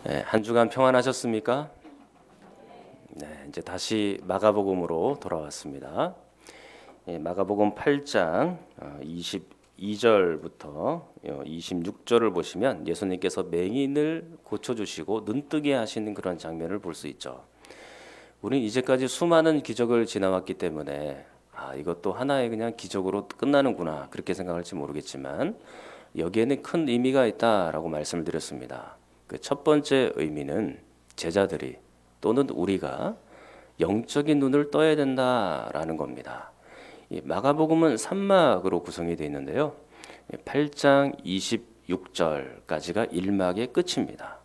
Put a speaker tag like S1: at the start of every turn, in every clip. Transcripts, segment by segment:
S1: 네, 한 주간 평안하셨습니까? 네, 이제 다시 마가복음으로 돌아왔습니다. 마가복음 8장 22절부터 26절을 보시면 예수님께서 맹인을 고쳐주시고 눈뜨게 하시는 그런 장면을 볼 수 있죠. 우리는 이제까지 수많은 기적을 지나왔기 때문에 이것도 하나의 그냥 기적으로 끝나는구나 그렇게 생각할지 모르겠지만 여기에는 큰 의미가 있다라고 말씀을 드렸습니다. 그 첫 번째 의미는 제자들이 또는 우리가 영적인 눈을 떠야 된다라는 겁니다. 이 마가복음은 3막으로 구성이 되어 있는데요. 8장 26절까지가 1막의 끝입니다.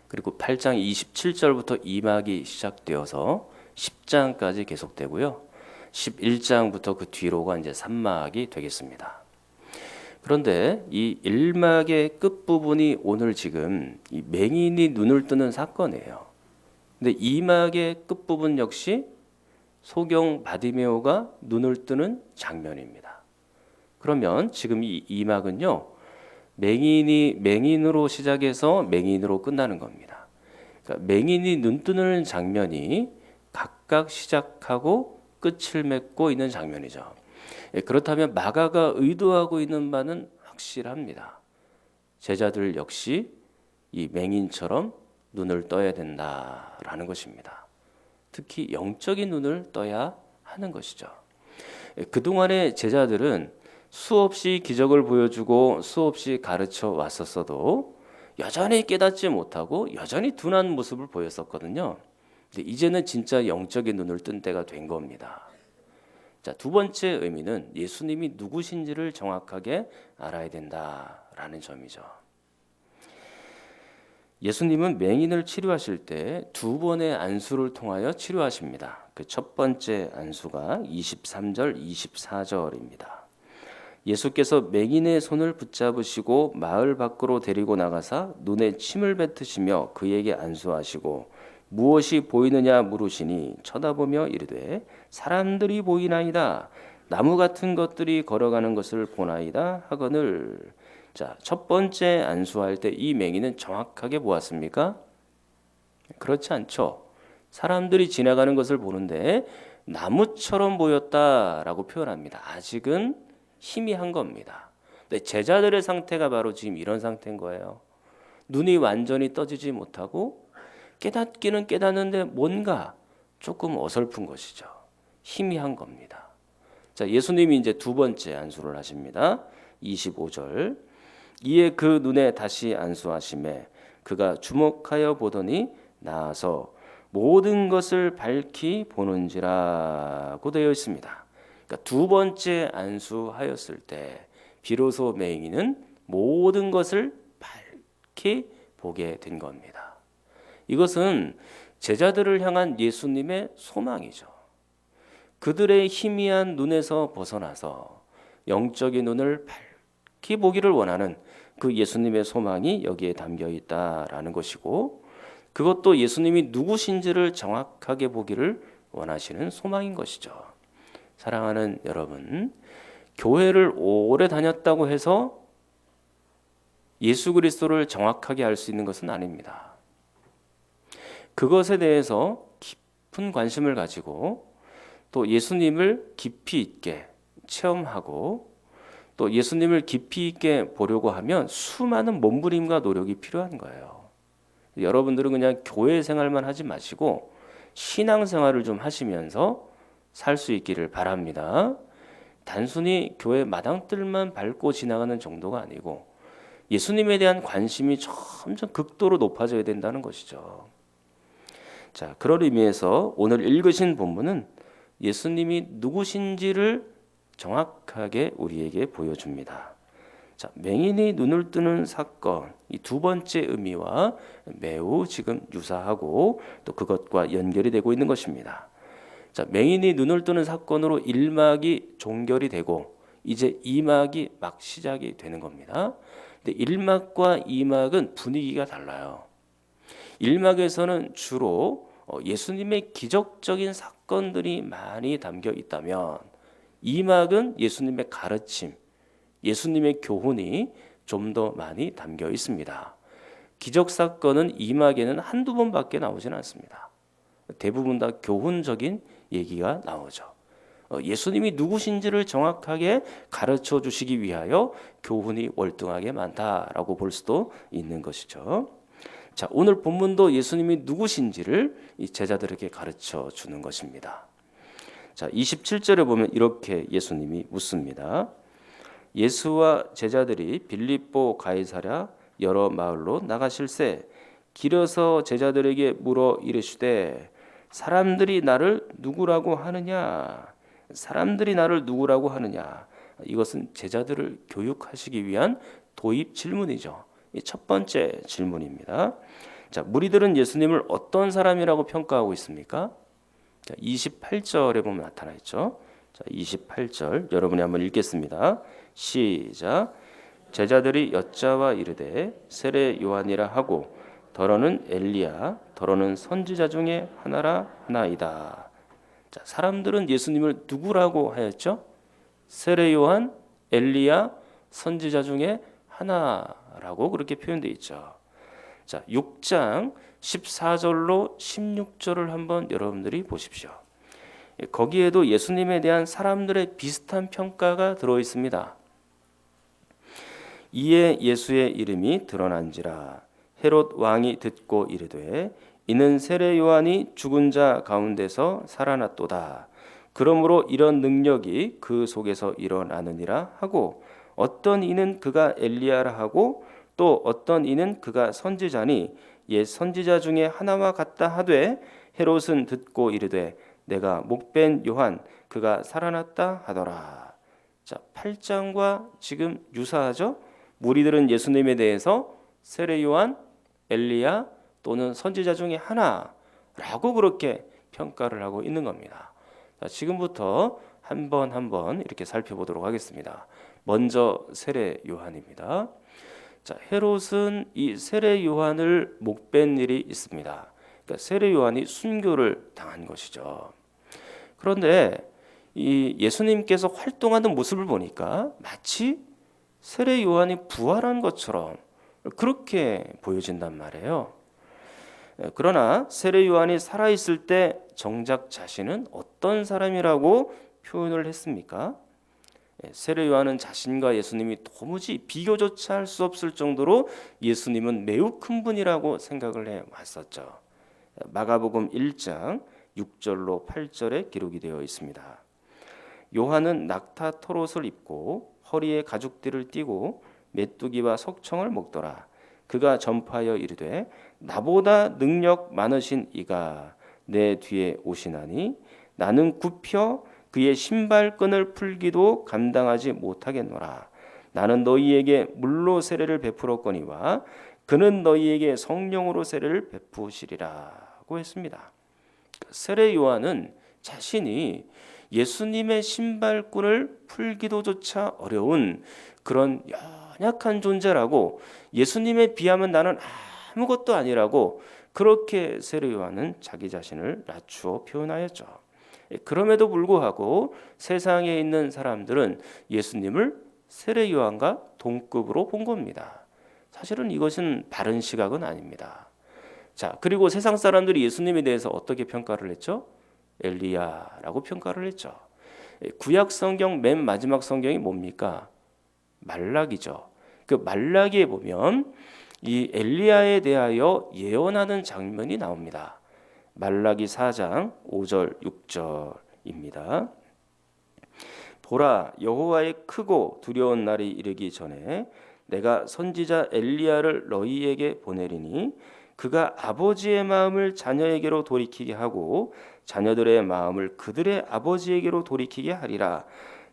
S1: 그리고 8장 27절부터 2막이 시작되어서 10장까지 계속되고요. 11장부터 그 뒤로가 이제 3막이 되겠습니다. 그런데 이 1막의 끝부분이 오늘 지금 이 맹인이 눈을 뜨는 사건이에요. 근데 2막의 끝부분 역시 소경 바디메오가 눈을 뜨는 장면입니다. 그러면 지금 이 2막은요. 맹인이 맹인으로 시작해서 맹인으로 끝나는 겁니다. 그러니까 맹인이 눈 뜨는 장면이 각각 시작하고 끝을 맺고 있는 장면이죠. 그렇다면 마가가 의도하고 있는 바는 확실합니다. 제자들 역시 이 맹인처럼 눈을 떠야 된다라는 것입니다. 특히 영적인 눈을 떠야 하는 것이죠. 그동안의 제자들은 수없이 기적을 보여주고 수없이 가르쳐 왔었어도 여전히 깨닫지 못하고 여전히 둔한 모습을 보였었거든요. 근데 이제는 진짜 영적인 눈을 뜬 때가 된 겁니다. 자, 두 번째 의미는 예수님이 누구신지를 정확하게 알아야 된다라는 점이죠. 예수님은 맹인을 치료하실 때 두 번의 안수를 통하여 치료하십니다. 그 첫 번째 안수가 23절, 24절입니다. 예수께서 맹인의 손을 붙잡으시고 마을 밖으로 데리고 나가사 눈에 침을 뱉으시며 그에게 안수하시고 무엇이 보이느냐 물으시니 쳐다보며 이르되 사람들이 보이나이다. 나무 같은 것들이 걸어가는 것을 보나이다 하거늘. 자, 첫 번째 안수할 때 이 맹인은 정확하게 보았습니까? 그렇지 않죠. 사람들이 지나가는 것을 보는데 나무처럼 보였다라고 표현합니다. 아직은 희미한 겁니다. 근데 제자들의 상태가 바로 지금 이런 상태인 거예요. 눈이 완전히 떠지지 못하고 깨닫기는 깨닫는데 뭔가 조금 어설픈 것이죠. 희미한 겁니다. 자, 예수님이 이제 두 번째 안수를 하십니다. 25절. 이에 그 눈에 다시 안수하심에 그가 주목하여 보더니 나아서 모든 것을 밝히 보는지라고 되어 있습니다. 그러니까 두 번째 안수하였을 때 비로소 맹인은 모든 것을 밝히 보게 된 겁니다. 이것은 제자들을 향한 예수님의 소망이죠. 그들의 희미한 눈에서 벗어나서 영적인 눈을 밝히 보기를 원하는 그 예수님의 소망이 여기에 담겨 있다라는 것이고, 그것도 예수님이 누구신지를 정확하게 보기를 원하시는 소망인 것이죠. 사랑하는 여러분, 교회를 오래 다녔다고 해서 예수 그리스도를 정확하게 알 수 있는 것은 아닙니다. 그것에 대해서 깊은 관심을 가지고 또 예수님을 깊이 있게 체험하고 또 예수님을 깊이 있게 보려고 하면 수많은 몸부림과 노력이 필요한 거예요. 여러분들은 그냥 교회 생활만 하지 마시고 신앙생활을 좀 하시면서 살 수 있기를 바랍니다. 단순히 교회 마당들만 밟고 지나가는 정도가 아니고 예수님에 대한 관심이 점점 극도로 높아져야 된다는 것이죠. 자, 그런 의미에서 오늘 읽으신 본문은 예수님이 누구신지를 정확하게 우리에게 보여줍니다. 자, 맹인이 눈을 뜨는 사건, 이 두 번째 의미와 매우 지금 유사하고 또 그것과 연결이 되고 있는 것입니다. 자, 맹인이 눈을 뜨는 사건으로 1막이 종결이 되고 이제 2막이 막 시작이 되는 겁니다. 근데 1막과 2막은 분위기가 달라요. 1막에서는 주로 예수님의 기적적인 사건들이 많이 담겨 있다면 2막은 예수님의 가르침, 예수님의 교훈이 좀 더 많이 담겨 있습니다. 기적 사건은 이막에는 한두 번밖에 나오지는 않습니다. 대부분 다 교훈적인 얘기가 나오죠. 예수님이 누구신지를 정확하게 가르쳐 주시기 위하여 교훈이 월등하게 많다라고 볼 수도 있는 것이죠. 자, 오늘 본문도 예수님이 누구신지를 이 제자들에게 가르쳐 주는 것입니다. 자, 27절에 보면 이렇게 예수님이 묻습니다. 예수와 제자들이 빌립보 가이사랴 여러 마을로 나가실새 길어서 제자들에게 물어 이르시되 사람들이 나를 누구라고 하느냐? 사람들이 나를 누구라고 하느냐? 이것은 제자들을 교육하시기 위한 도입 질문이죠. 이 첫 번째 질문입니다. 자, 무리들은 예수님을 어떤 사람이라고 평가하고 있습니까? 자, 28절에 보면 나타나 있죠. 자, 28절 여러분이 한번 읽겠습니다. 시작. 제자들이 여짜와 이르되 세례 요한이라 하고 더러는 엘리야 더러는 선지자 중에 하나라 하나이다. 자, 사람들은 예수님을 누구라고 하였죠? 세례 요한, 엘리야, 선지자 중에 하나라고 그렇게 표현되어 있죠. 자, 6장 14절로 16절을 한번 여러분들이 보십시오. 거기에도 예수님에 대한 사람들의 비슷한 평가가 들어 있습니다. 이에 예수의 이름이 드러난지라 헤롯 왕이 듣고 이르되 이는 세례 요한이 죽은 자 가운데서 살아났도다. 그러므로 이런 능력이 그 속에서 일어나느니라 하고 어떤 이는 그가 엘리야라 하고 또 어떤 이는 그가 선지자니 옛 선지자 중에 하나와 같다 하되 헤롯은 듣고 이르되 내가 목벤 요한 그가 살아났다 하더라. 자, 8장과 지금 유사하죠? 무리들은 예수님에 대해서 세례 요한, 엘리야 또는 선지자 중에 하나라고 그렇게 평가를 하고 있는 겁니다. 자, 지금부터 한 번 이렇게 살펴보도록 하겠습니다. 먼저 세례 요한입니다. 자, 헤롯은 이 세례 요한을 목벤 일이 있습니다. 그러니까 세례 요한이 순교를 당한 것이죠. 그런데 이 예수님께서 활동하는 모습을 보니까 마치 세례 요한이 부활한 것처럼 그렇게 보여진단 말이에요. 그러나 세례 요한이 살아있을 때 정작 자신은 어떤 사람이라고 표현을 했습니까? 세례 요한은 자신과 예수님이 도무지 비교조차 할 수 없을 정도로 예수님은 매우 큰 분이라고 생각을 해왔었죠. 마가복음 1장 6절로 8절에 기록이 되어 있습니다. 요한은 낙타 털옷을 입고 허리에 가죽띠를 띠고 메뚜기와 석청을 먹더라. 그가 전파하여 이르되 나보다 능력 많으신 이가 내 뒤에 오시나니 나는 굽혀 그의 신발끈을 풀기도 감당하지 못하겠노라. 나는 너희에게 물로 세례를 베풀었거니와 그는 너희에게 성령으로 세례를 베푸시리라고 했습니다. 세례 요한은 자신이 예수님의 신발끈을 풀기도조차 어려운 그런 연약한 존재라고 예수님에 비하면 나는 아무것도 아니라고 그렇게 세례 요한은 자기 자신을 낮추어 표현하였죠. 그럼에도 불구하고 세상에 있는 사람들은 예수님을 세례 요한과 동급으로 본 겁니다. 사실은 이것은 바른 시각은 아닙니다. 자, 그리고 세상 사람들이 예수님에 대해서 어떻게 평가를 했죠? 엘리야라고 평가를 했죠. 구약 성경 맨 마지막 성경이 뭡니까? 말라기죠. 그 말라기에 보면 이 엘리야에 대하여 예언하는 장면이 나옵니다. 말라기 4장 5절 6절입니다. 보라, 여호와의 크고 두려운 날이 이르기 전에 내가 선지자 엘리야를 너희에게 보내리니 그가 아버지의 마음을 자녀에게로 돌이키게 하고 자녀들의 마음을 그들의 아버지에게로 돌이키게 하리라.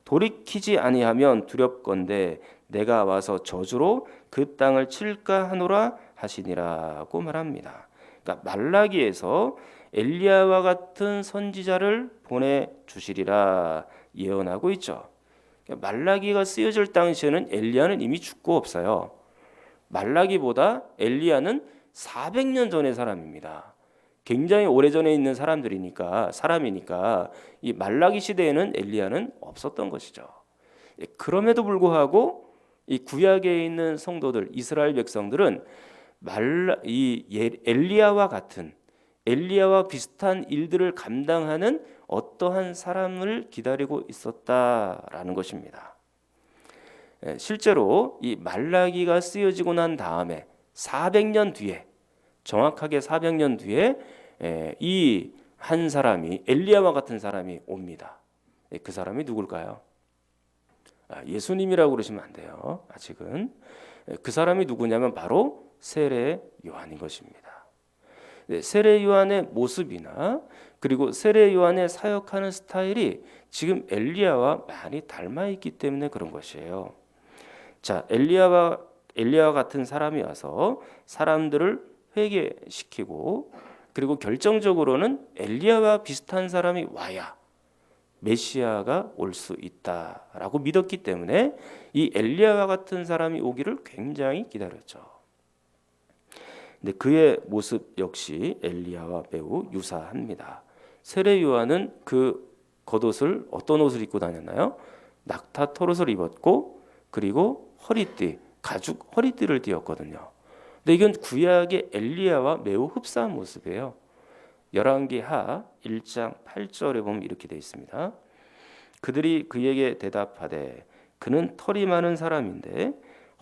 S1: 돌이키지 아니하면 두렵건대 내가 와서 저주로 그 땅을 칠까 하노라 하시니라고 말합니다. 그러니까 말라기에서 엘리야와 같은 선지자를 보내주시리라 예언하고 있죠. 그러니까 말라기가 쓰여질 당시에는 엘리야는 이미 죽고 없어요. 말라기보다 엘리야는 400년 전의 사람입니다. 굉장히 오래전에 있는 사람이니까 이 말라기 시대에는 엘리야는 없었던 것이죠. 그럼에도 불구하고 이 구약에 있는 성도들 이스라엘 백성들은 엘리야와 비슷한 일들을 감당하는 어떠한 사람을 기다리고 있었다라는 것입니다. 실제로 이 말라기가 쓰여지고 난 다음에 400년 뒤에, 정확하게 400년 뒤에 이 한 사람이, 엘리야와 같은 사람이 옵니다. 그 사람이 누굴까요? 예수님이라고 그러시면 안 돼요. 아직은. 그 사람이 누구냐면 바로 세례 요한인 것입니다. 세례 요한의 모습이나 그리고 세례 요한의 사역하는 스타일이 지금 엘리야와 많이 닮아 있기 때문에 그런 것이에요. 자, 엘리야와 같은 사람이 와서 사람들을 회개시키고, 그리고 결정적으로는 엘리야와 비슷한 사람이 와야 메시아가 올 수 있다라고 믿었기 때문에 이 엘리야와 같은 사람이 오기를 굉장히 기다렸죠. 근데 그의 모습 역시 엘리야와 매우 유사합니다. 세례 요한은 그 겉옷을, 어떤 옷을 입고 다녔나요? 낙타 털옷을 입었고, 그리고 가죽 허리띠를 띠었거든요. 근데 이건 구약의 엘리야와 매우 흡사한 모습이에요. 열왕기하 1장 8절에 보면 이렇게 되어 있습니다. 그들이 그에게 대답하되 그는 털이 많은 사람인데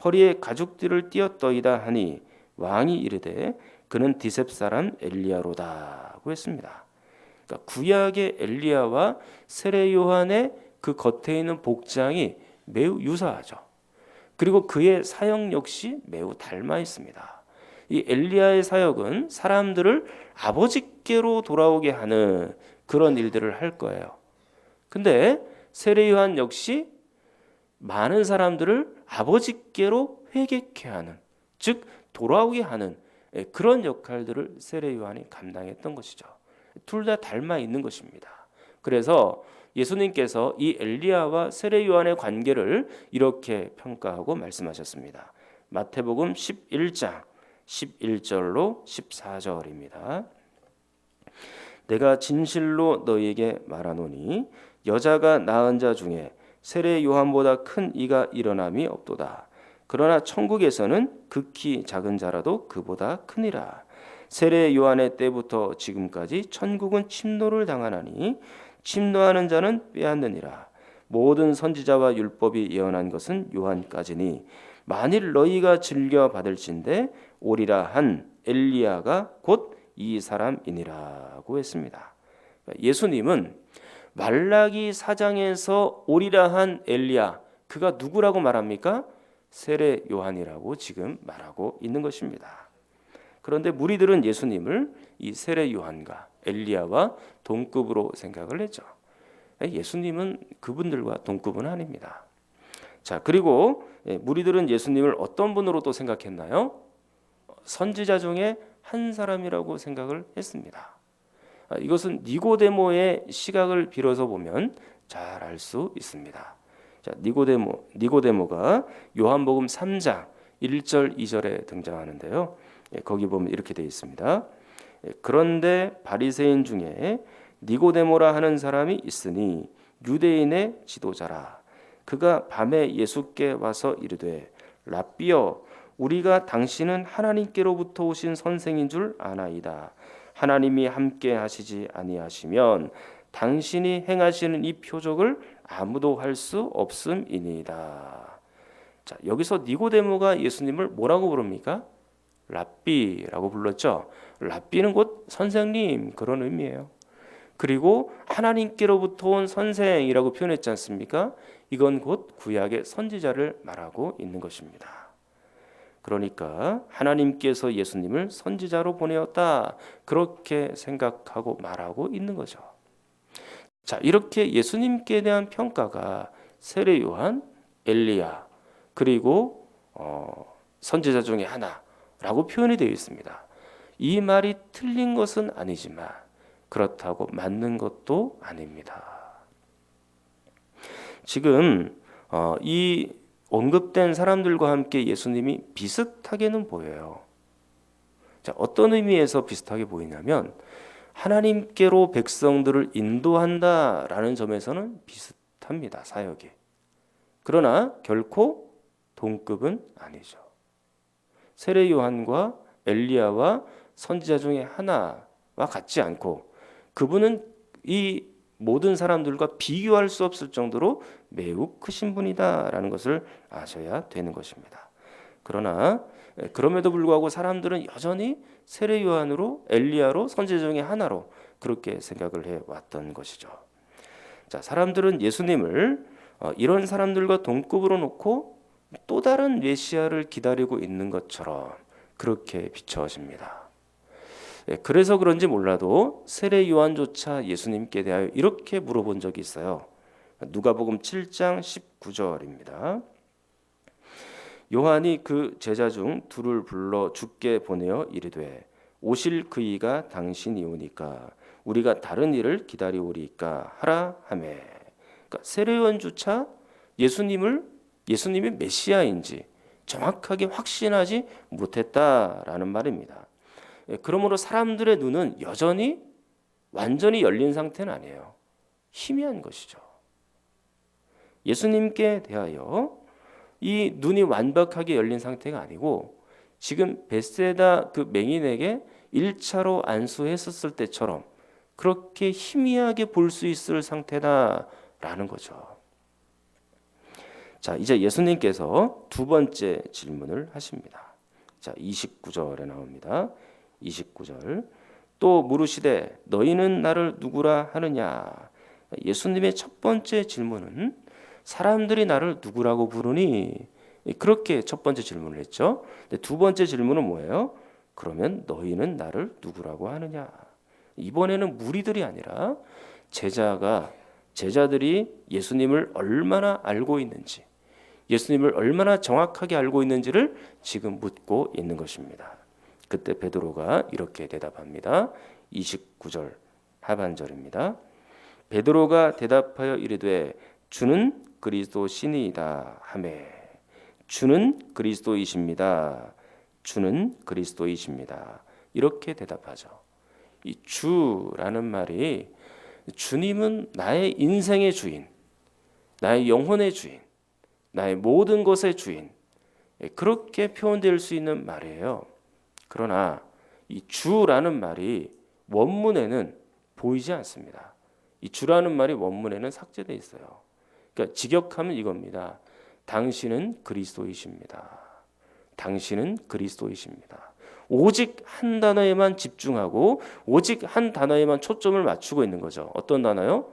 S1: 허리에 가죽띠를 띠었더이다 하니 왕이 이르되 그는 디셉 사람 엘리야로다고 했습니다. 그러니까 구약의 엘리야와 세례 요한의 그 겉에 있는 복장이 매우 유사하죠. 그리고 그의 사역 역시 매우 닮아 있습니다. 이 엘리야의 사역은 사람들을 아버지께로 돌아오게 하는 그런 일들을 할 거예요. 근데 세례 요한 역시 많은 사람들을 아버지께로 회개케 하는, 즉 돌아오게 하는 그런 역할들을 세례 요한이 감당했던 것이죠. 둘 다 닮아 있는 것입니다. 그래서 예수님께서 이 엘리야와 세례 요한의 관계를 이렇게 평가하고 말씀하셨습니다. 마태복음 11장 11절로 14절입니다. 내가 진실로 너희에게 말하노니 여자가 낳은 자 중에 세례 요한보다 큰 이가 일어남이 없도다. 그러나 천국에서는 극히 작은 자라도 그보다 크니라. 세례 요한의 때부터 지금까지 천국은 침노를 당하나니 침노하는 자는 빼앗느니라. 모든 선지자와 율법이 예언한 것은 요한까지니 만일 너희가 즐겨 받을진대 오리라 한 엘리야가 곧 이 사람이니라고 했습니다. 예수님은 말라기 4장에서 오리라 한 엘리야, 그가 누구라고 말합니까? 세례 요한이라고 지금 말하고 있는 것입니다. 그런데 무리들은 예수님을 이 세례 요한과 엘리야와 동급으로 생각을 했죠. 예수님은 그분들과 동급은 아닙니다. 자, 그리고 무리들은 예수님을 어떤 분으로 또 생각했나요? 선지자 중에 한 사람이라고 생각을 했습니다. 이것은 니고데모의 시각을 빌어서 보면 잘 알 수 있습니다. 자, 니고데모가 요한복음 3장 1절 2절에 등장하는데요. 거기 보면 이렇게 되어 있습니다. 그런데 바리새인 중에 니고데모라 하는 사람이 있으니 유대인의 지도자라. 그가 밤에 예수께 와서 이르되 랍비여 우리가 당신은 하나님께로부터 오신 선생인 줄 아나이다. 하나님이 함께 하시지 아니하시면 당신이 행하시는 이 표적을 아무도 할 수 없음이니이다. 자, 여기서 니고데모가 예수님을 뭐라고 부릅니까? 랍비라고 불렀죠. 랍비는 곧 선생님, 그런 의미예요. 그리고 하나님께로부터 온 선생이라고 표현했지 않습니까? 이건 곧 구약의 선지자를 말하고 있는 것입니다. 그러니까 하나님께서 예수님을 선지자로 보내었다, 그렇게 생각하고 말하고 있는 거죠. 자, 이렇게 예수님께 대한 평가가 세례 요한, 엘리야, 그리고 선지자 중에 하나라고 표현이 되어 있습니다. 이 말이 틀린 것은 아니지만 그렇다고 맞는 것도 아닙니다. 지금 이 언급된 사람들과 함께 예수님이 비슷하게는 보여요. 자, 어떤 의미에서 비슷하게 보이냐면 하나님께로 백성들을 인도한다라는 점에서는 비슷합니다, 사역이. 그러나 결코 동급은 아니죠. 세례 요한과 엘리야와 선지자 중에 하나와 같지 않고 그분은 이 모든 사람들과 비교할 수 없을 정도로 매우 크신 분이다라는 것을 아셔야 되는 것입니다. 그러나 그럼에도 불구하고 사람들은 여전히 세례 요한으로 엘리야로 선지자 중에 하나로 그렇게 생각을 해 왔던 것이죠. 자, 사람들은 예수님을 이런 사람들과 동급으로 놓고 또 다른 메시아를 기다리고 있는 것처럼 그렇게 비춰집니다. 그래서 그런지 몰라도 세례 요한조차 예수님께 대하여 이렇게 물어본 적이 있어요. 누가복음 7장 19절입니다. 요한이 그 제자 중 둘을 불러 주께 보내어 이르되 오실 그이가 당신이오니까 우리가 다른 일을 기다리오리까 하라 하매. 그러니까 세례 요한조차 예수님이 메시아인지 정확하게 확신하지 못했다라는 말입니다. 그러므로 사람들의 눈은 여전히 완전히 열린 상태는 아니에요. 희미한 것이죠. 예수님께 대하여 이 눈이 완벽하게 열린 상태가 아니고 지금 벳세다 그 맹인에게 1차로 안수했었을 때처럼 그렇게 희미하게 볼 수 있을 상태다라는 거죠. 자, 이제 예수님께서 두 번째 질문을 하십니다. 자, 29절에 나옵니다. 29절. 또 물으시되 너희는 나를 누구라 하느냐. 예수님의 첫 번째 질문은 사람들이 나를 누구라고 부르니? 그렇게 첫 번째 질문을 했죠. 근데 두 번째 질문은 뭐예요? 그러면 너희는 나를 누구라고 하느냐? 이번에는 무리들이 아니라 제자들이 예수님을 얼마나 알고 있는지, 예수님을 얼마나 정확하게 알고 있는지를 지금 묻고 있는 것입니다. 그때 베드로가 이렇게 대답합니다. 29절 하반절입니다. 베드로가 대답하여 이르되 주는 그리스도 신이이다 하매. 주는 그리스도이십니다. 주는 그리스도이십니다. 이렇게 대답하죠. 이 주라는 말이 주님은 나의 인생의 주인, 나의 영혼의 주인, 나의 모든 것의 주인, 그렇게 표현될 수 있는 말이에요. 그러나 이 주라는 말이 원문에는 보이지 않습니다. 이 주라는 말이 원문에는 삭제되어 있어요. 그러니까 직역하면 이겁니다. 당신은 그리스도이십니다. 당신은 그리스도이십니다. 오직 한 단어에만 집중하고 오직 한 단어에만 초점을 맞추고 있는 거죠. 어떤 단어요?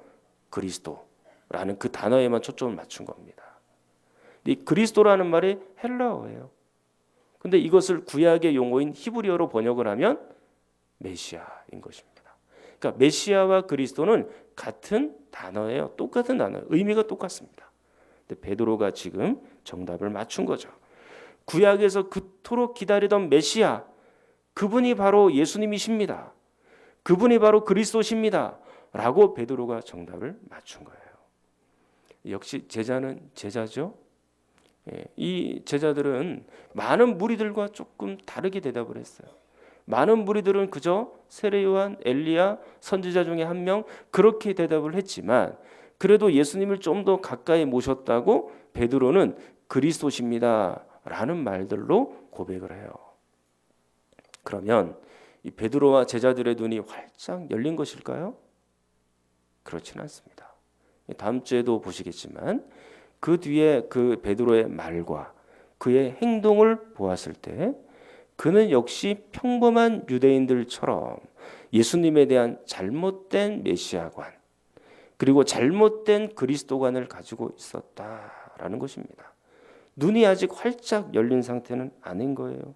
S1: 그리스도라는 그 단어에만 초점을 맞춘 겁니다. 이 그리스도라는 말이 헬라어예요. 근데 이것을 구약의 용어인 히브리어로 번역을 하면 메시아인 것입니다. 그러니까 메시아와 그리스도는 같은 단어예요. 똑같은 단어예요. 의미가 똑같습니다. 근데 베드로가 지금 정답을 맞춘 거죠. 구약에서 그토록 기다리던 메시아, 그분이 바로 예수님이십니다. 그분이 바로 그리스도십니다. 라고 베드로가 정답을 맞춘 거예요. 역시 제자는 제자죠. 이 제자들은 많은 무리들과 조금 다르게 대답을 했어요. 많은 무리들은 그저 세례 요한, 엘리야, 선지자 중에 한 명 그렇게 대답을 했지만 그래도 예수님을 좀 더 가까이 모셨다고 베드로는 그리스도십니다 라는 말들로 고백을 해요. 그러면 이 베드로와 제자들의 눈이 활짝 열린 것일까요? 그렇지는 않습니다. 다음 주에도 보시겠지만 그 뒤에 그 베드로의 말과 그의 행동을 보았을 때 그는 역시 평범한 유대인들처럼 예수님에 대한 잘못된 메시아관 그리고 잘못된 그리스도관을 가지고 있었다라는 것입니다. 눈이 아직 활짝 열린 상태는 아닌 거예요.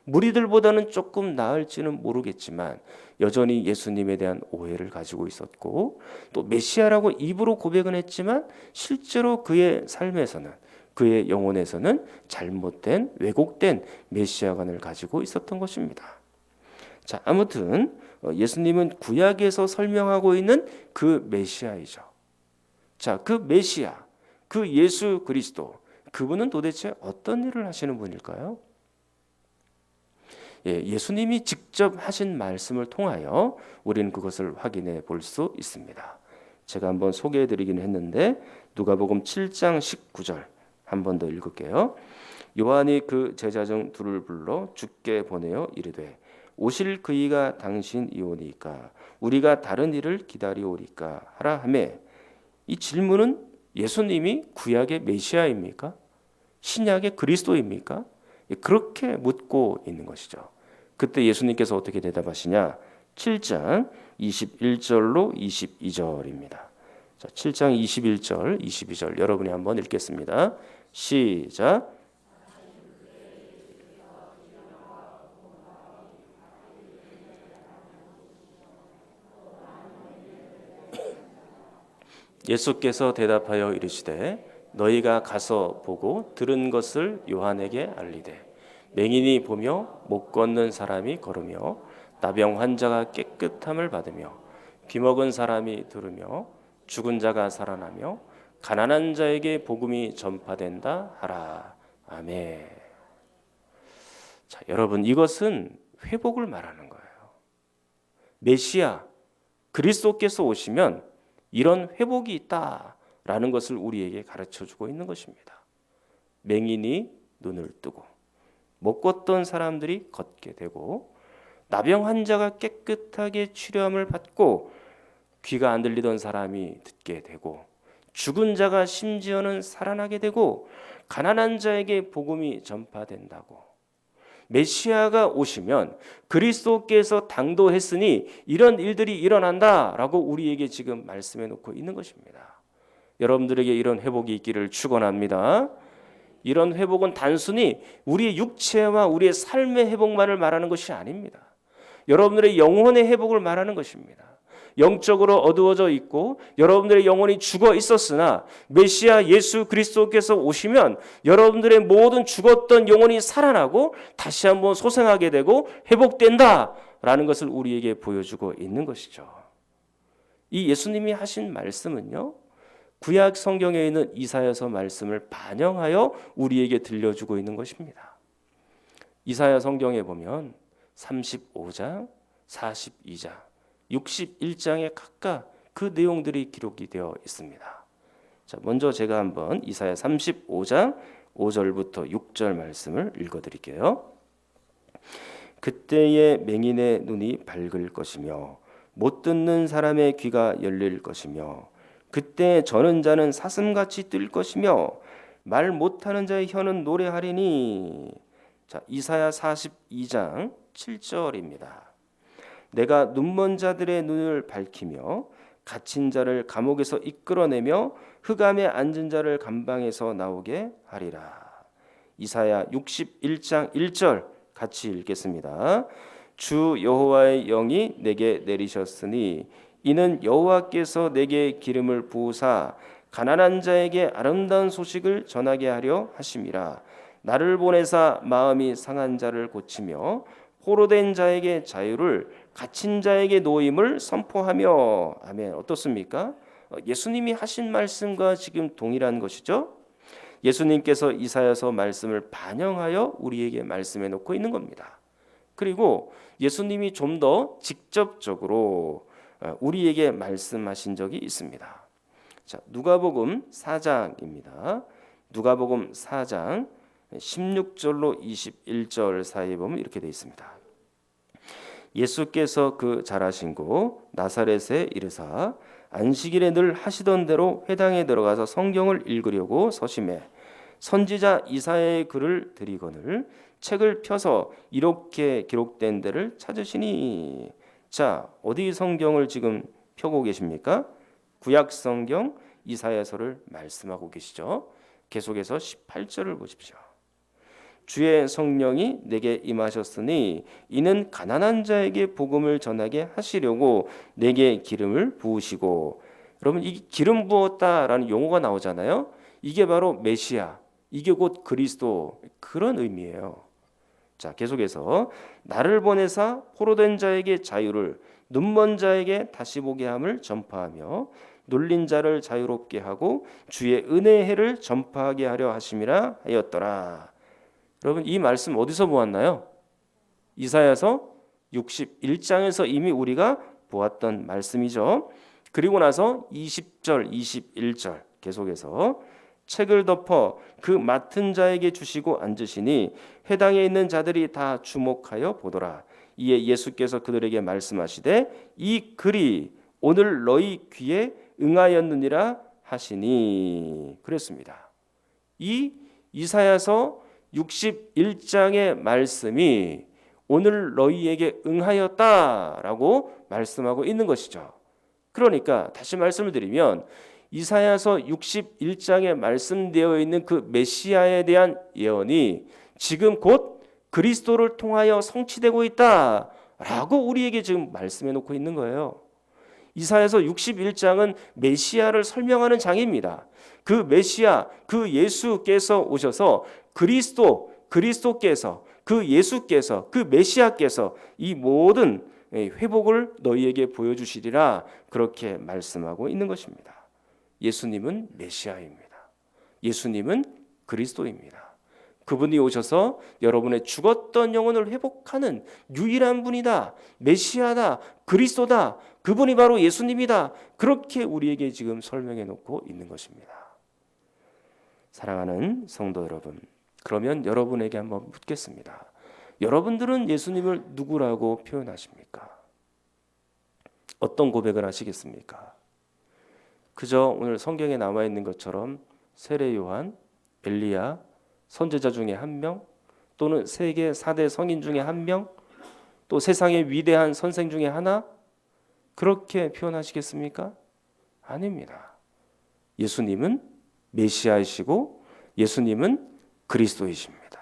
S1: 무리들보다는 조금 나을지는 모르겠지만 여전히 예수님에 대한 오해를 가지고 있었고 또 메시아라고 입으로 고백은 했지만 실제로 그의 삶에서는 그의 영혼에서는 잘못된 왜곡된 메시아관을 가지고 있었던 것입니다. 자, 아무튼 예수님은 구약에서 설명하고 있는 그 메시아이죠. 자, 그 메시아, 그 예수 그리스도, 그분은 도대체 어떤 일을 하시는 분일까요? 예수님이 직접 하신 말씀을 통하여 우리는 그것을 확인해 볼 수 있습니다. 제가 한번 소개해 드리긴 했는데 누가복음 7장 19절 한 번 더 읽을게요. 요한이 그 제자 중 둘을 불러 주께 보내어 이르되 오실 그이가 당신이오니까 우리가 다른 이를 기다리오리까 하라 하매, 이 질문은 예수님이 구약의 메시아입니까? 신약의 그리스도입니까? 그렇게 묻고 있는 것이죠. 그때 예수님께서 어떻게 대답하시냐? 7장 21절로 22절입니다. 자, 7장 21절, 22절 여러분이 한번 읽겠습니다. 시작. 예수께서 대답하여 이르시되 너희가 가서 보고 들은 것을 요한에게 알리되 맹인이 보며 못 걷는 사람이 걸으며 나병 환자가 깨끗함을 받으며 귀먹은 사람이 들으며 죽은 자가 살아나며 가난한 자에게 복음이 전파된다 하라. 아멘. 자, 여러분, 이것은 회복을 말하는 거예요. 메시아 그리스도께서 오시면 이런 회복이 있다라는 것을 우리에게 가르쳐주고 있는 것입니다. 맹인이 눈을 뜨고 못 걷던 사람들이 걷게 되고 나병 환자가 깨끗하게 치료함을 받고 귀가 안 들리던 사람이 듣게 되고 죽은 자가 심지어는 살아나게 되고 가난한 자에게 복음이 전파된다고. 메시아가 오시면 그리스도께서 당도했으니 이런 일들이 일어난다라고 우리에게 지금 말씀해 놓고 있는 것입니다. 여러분들에게 이런 회복이 있기를 축원합니다. 이런 회복은 단순히 우리의 육체와 우리의 삶의 회복만을 말하는 것이 아닙니다. 여러분들의 영혼의 회복을 말하는 것입니다. 영적으로 어두워져 있고 여러분들의 영혼이 죽어 있었으나 메시아 예수 그리스도께서 오시면 여러분들의 모든 죽었던 영혼이 살아나고 다시 한번 소생하게 되고 회복된다라는 것을 우리에게 보여주고 있는 것이죠. 이 예수님이 하신 말씀은요, 구약 성경에 있는 이사야서 말씀을 반영하여 우리에게 들려주고 있는 것입니다. 이사야 성경에 보면 35장, 42장, 61장에 각각 그 내용들이 기록이 되어 있습니다. 자, 먼저 제가 한번 이사야 35장 5절부터 6절 말씀을 읽어드릴게요. 그때의 맹인의 눈이 밝을 것이며 못 듣는 사람의 귀가 열릴 것이며 그때 저는 자는 사슴같이 뜰 것이며 말 못하는 자의 혀는 노래하리니. 자, 이사야 42장 7절입니다. 내가 눈먼 자들의 눈을 밝히며 갇힌 자를 감옥에서 이끌어내며 흑암에 앉은 자를 감방에서 나오게 하리라. 이사야 61장 1절 같이 읽겠습니다. 주 여호와의 영이 내게 내리셨으니 이는 여호와께서 내게 기름을 부으사 가난한 자에게 아름다운 소식을 전하게 하려 하심이라. 나를 보내사 마음이 상한 자를 고치며 포로된 자에게 자유를 갇힌 자에게 노임을 선포하며. 아멘. 어떻습니까? 예수님이 하신 말씀과 지금 동일한 것이죠. 예수님께서 이사야서 말씀을 반영하여 우리에게 말씀해 놓고 있는 겁니다. 그리고 예수님이 좀 더 직접적으로 우리에게 말씀하신 적이 있습니다. 자, 누가복음 4장입니다. 누가복음 4장 16절로 21절 사이에 보면 이렇게 되어 있습니다. 예수께서 그 자라신 곳 나사렛에 이르사 안식일에 늘 하시던 대로 회당에 들어가서 성경을 읽으려고 서심해 선지자 이사야의 글을 들이거늘 책을 펴서 이렇게 기록된 데를 찾으시니. 자, 어디 성경을 지금 펴고 계십니까? 구약 성경 이사야서를 말씀하고 계시죠. 계속해서 18절을 보십시오. 주의 성령이 내게 임하셨으니 이는 가난한 자에게 복음을 전하게 하시려고 내게 기름을 부으시고. 여러분, 이 기름 부었다라는 용어가 나오잖아요. 이게 바로 메시아, 이게 곧 그리스도, 그런 의미예요. 자, 계속해서 나를 보내사 포로된 자에게 자유를, 눈먼 자에게 다시 보게 함을 전파하며 눌린 자를 자유롭게 하고 주의 은혜의 해를 전파하게 하려 하심이라 하였더라. 여러분, 이 말씀 어디서 보았나요? 이사야서 61장에서 이미 우리가 보았던 말씀이죠. 그리고 나서 20절, 21절 계속해서 책을 덮어 그 맡은 자에게 주시고 앉으시니 회당에 있는 자들이 다 주목하여 보더라. 이에 예수께서 그들에게 말씀하시되 이 글이 오늘 너희 귀에 응하였느니라 하시니 그랬습니다. 이 이사야서 61장의 말씀이 오늘 너희에게 응하였다라고 말씀하고 있는 것이죠. 그러니까 다시 말씀을 드리면 이사야서 61장에 말씀되어 있는 그 메시아에 대한 예언이 지금 곧 그리스도를 통하여 성취되고 있다라고 우리에게 지금 말씀해 놓고 있는 거예요. 이사야서 61장은 메시아를 설명하는 장입니다. 그 메시아, 그 예수께서 오셔서 그리스도께서, 그 예수께서, 그 메시아께서 이 모든 회복을 너희에게 보여주시리라 그렇게 말씀하고 있는 것입니다. 예수님은 메시아입니다. 예수님은 그리스도입니다. 그분이 오셔서 여러분의 죽었던 영혼을 회복하는 유일한 분이다. 메시아다. 그리스도다. 그분이 바로 예수님이다. 그렇게 우리에게 지금 설명해 놓고 있는 것입니다. 사랑하는 성도 여러분, 그러면 여러분에게 한번 묻겠습니다. 여러분들은 예수님을 누구라고 표현하십니까? 어떤 고백을 하시겠습니까? 그저 오늘 성경에 나와 있는 것처럼 세례 요한, 엘리야, 선지자 중에 한 명, 또는 세계 4대 성인 중에 한 명, 또 세상의 위대한 선생 중에 하나, 그렇게 표현하시겠습니까? 아닙니다. 예수님은 메시아이시고 예수님은 그리스도이십니다.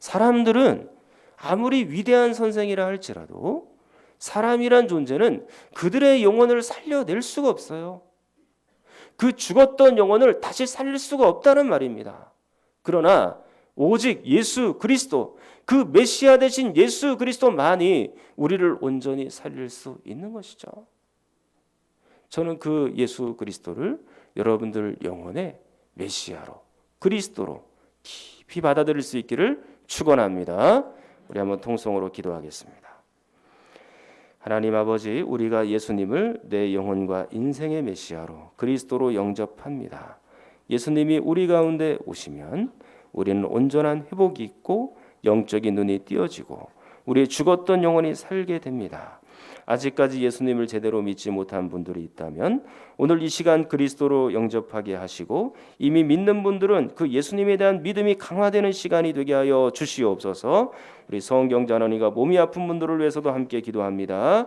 S1: 사람들은 아무리 위대한 선생이라 할지라도 사람이란 존재는 그들의 영혼을 살려낼 수가 없어요. 그 죽었던 영혼을 다시 살릴 수가 없다는 말입니다. 그러나 오직 예수 그리스도, 그 메시아 되신 예수 그리스도만이 우리를 온전히 살릴 수 있는 것이죠. 저는 그 예수 그리스도를 여러분들 영혼의 메시아로, 그리스도로 깊이 받아들일 수 있기를 축원합니다. 우리 한번 통성으로 기도하겠습니다. 하나님 아버지, 우리가 예수님을 내 영혼과 인생의 메시아로 그리스도로 영접합니다. 예수님이 우리 가운데 오시면 우리는 온전한 회복이 있고 영적인 눈이 띄어지고 우리의 죽었던 영혼이 살게 됩니다. 아직까지 예수님을 제대로 믿지 못한 분들이 있다면 오늘 이 시간 그리스도로 영접하게 하시고 이미 믿는 분들은 그 예수님에 대한 믿음이 강화되는 시간이 되게 하여 주시옵소서. 우리 성경자 하나님과 몸이 아픈 분들을 위해서도 함께 기도합니다.